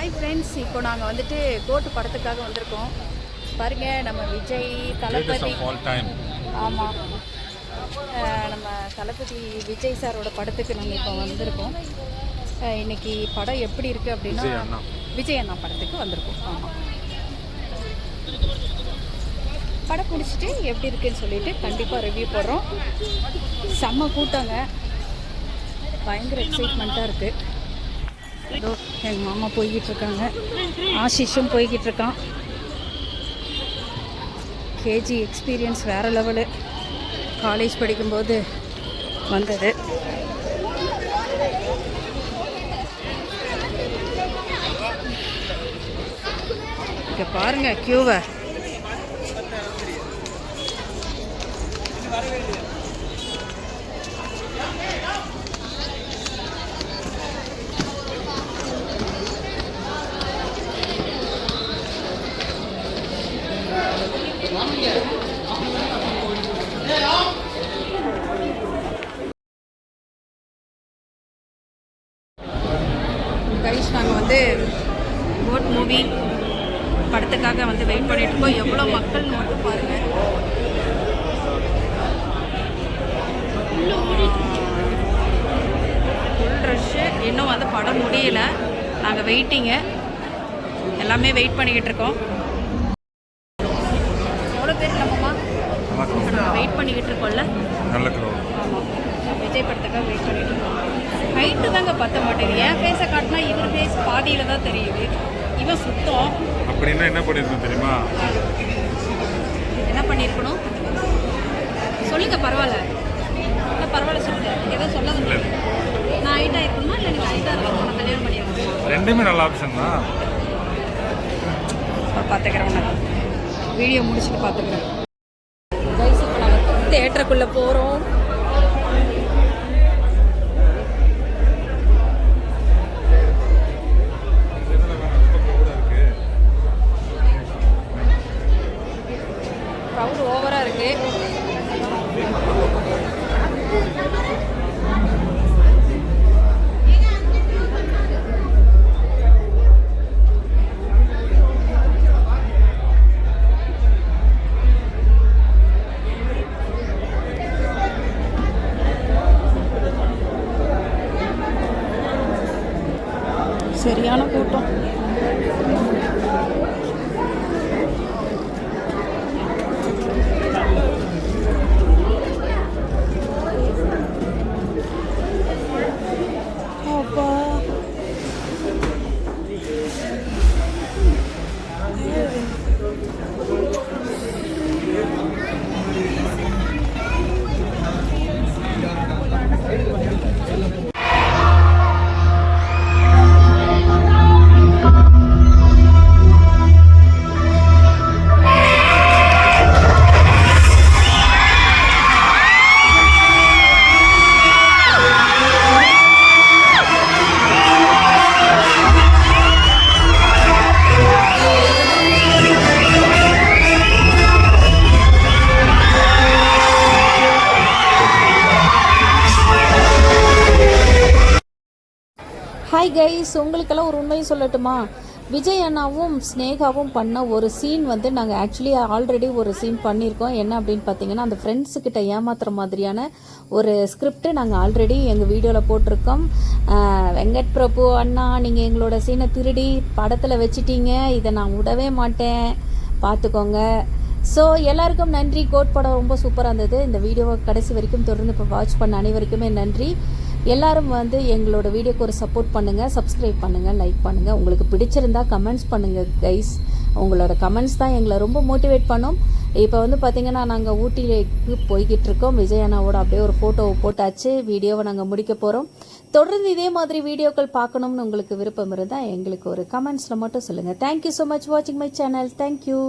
Hi friends, இப்போ நாங்கள் வந்துட்டு கோட்டு படத்துக்காக வந்திருக்கோம். பாருங்க, நம்ம விஜய் தளபதி. ஆமாம், நம்ம தளபதி விஜய் சாரோட படத்துக்கு நாங்கள் இப்போ வந்திருக்கோம். இன்னைக்கு படம் எப்படி இருக்குது அப்படின்னா, விஜய் அண்ணா படத்துக்கு வந்திருக்கோம். ஆமாம், படம் முடிச்சுட்டு எப்படி இருக்குன்னு சொல்லிட்டு கண்டிப்பாக ரிவ்யூ போடுறோம். செம்ம கூட்டங்க, பயங்கர எக்ஸைட்மெண்ட்டாக இருக்குது. ஏதோ எங்கள் மாமா போய்கிட்டு இருக்காங்க, ஆஷிஷும் போய்கிட்டு இருக்கான். கேஜி எக்ஸ்பீரியன்ஸ் வேறு லெவலு. காலேஜ் படிக்கும்போது வந்தது. இங்கே பாருங்கள் க்யூவை. கைஸ், நாங்கள் வந்து கோட் மூவி படத்துக்காக வந்து வெயிட் பண்ணிட்டு இருக்கோம். எவ்வளோ மக்கள் மட்டும் பாருங்கள். Full rush. இன்னும் வந்து படம் முடியல, நாங்கள் வெயிட்டிங்கு, எல்லாமே வெயிட் பண்ணிக்கிட்டு இருக்கோம். எவ்வளோ பேர் நம்மம்மா வெயிட் பண்ணிக்கிட்டு இருக்கோம்ல. ஆமாம், விஜய் படத்துக்காக வெயிட் பண்ணிட்டு இருக்கோம். ஹைட்டு தாங்க பற்ற மாட்டேங்குது. என் ஃபேஸை காட்டினா இவர் ஃபேஸ் பாதியில் தான் தெரியுது. இவன் சுத்தம். அப்படின்னா என்ன பண்ணியிருக்கணும் தெரியுமா? என்ன பண்ணியிருக்கணும் சொல்லுங்க. பரவாயில்ல, இல்லை பரவாயில்ல சொல்லுங்க. ஏதோ சொல்லாத. நான் ஹைட்டாக இருக்கணுமா இல்லை நீங்கள் ஹைட்டாக இருக்கணும்? நான் கல்யாணம் பண்ணியிருக்கணும். ரெண்டுமே நல்ல ஆப்ஷன் தான். பார்த்துக்கிறேன், வீடியோ முடிச்சுட்டு பார்த்துக்கிறேன். கைஸ், இப்போ நாங்கள் தேட்டருக்குள்ளே போகிறோம். க்ரௌட் ஓவராக இருக்குது. சரியான கூட்டம். அப்பா, ஹாய் கைஸ், உங்களுக்கெல்லாம் ஒரு உண்மையை சொல்லட்டுமா? விஜய் அண்ணாவும் ஸ்னேகாவும் பண்ண ஒரு சீன் வந்து நாங்கள் ஆக்சுவலி ஆல்ரெடி ஒரு சீன் பண்ணியிருக்கோம். என்ன அப்படின்னு பார்த்தீங்கன்னா, அந்த ஃப்ரெண்ட்ஸுக்கிட்ட ஏமாத்துற மாதிரியான ஒரு ஸ்கிரிப்ட் நாங்கள் ஆல்ரெடி எங்கள் வீடியோவில் போட்டிருக்கோம். வெங்கட் பிரபு அண்ணா, நீங்கள் எங்களோட சீனை திருடி படத்தில் வச்சிட்டீங்க, இதை நான் விடவே மாட்டேன், பார்த்துக்கோங்க. ஸோ எல்லாருக்கும் நன்றி. கோட் படம் ரொம்ப சூப்பராக இருந்தது. இந்த வீடியோவை கடைசி வரைக்கும் தொடர்ந்து இப்போ வாட்ச் பண்ண அனைவருக்குமே நன்றி. எல்லாரும் வந்து எங்களோட வீடியோக்கு ஒரு சப்போர்ட் பண்ணுங்கள், சப்ஸ்கிரைப் பண்ணுங்கள், லைக் பண்ணுங்கள். உங்களுக்கு பிடிச்சிருந்தா கமெண்ட்ஸ் பண்ணுங்கள் கைஸ். உங்களோட கமெண்ட்ஸ் தான் எங்களை ரொம்ப மோட்டிவேட் பண்ணும். இப்போ வந்து பார்த்திங்கன்னா, நாங்கள் ஊட்டிக்கு போய்கிட்டு இருக்கோம். விஜய் அண்ணாவோட அப்படியே ஒரு ஃபோட்டோவை போட்டாச்சு. வீடியோவை நாங்கள் முடிக்க போகிறோம். தொடர்ந்து இதே மாதிரி வீடியோக்கள் பார்க்கணும்னு உங்களுக்கு விருப்பம் இருந்தால் எங்களுக்கு ஒரு கமெண்ட்ஸில் மட்டும் சொல்லுங்கள். தேங்க்யூ ஸோ மச் வாட்சிங் மை சேனல். தேங்க்யூ.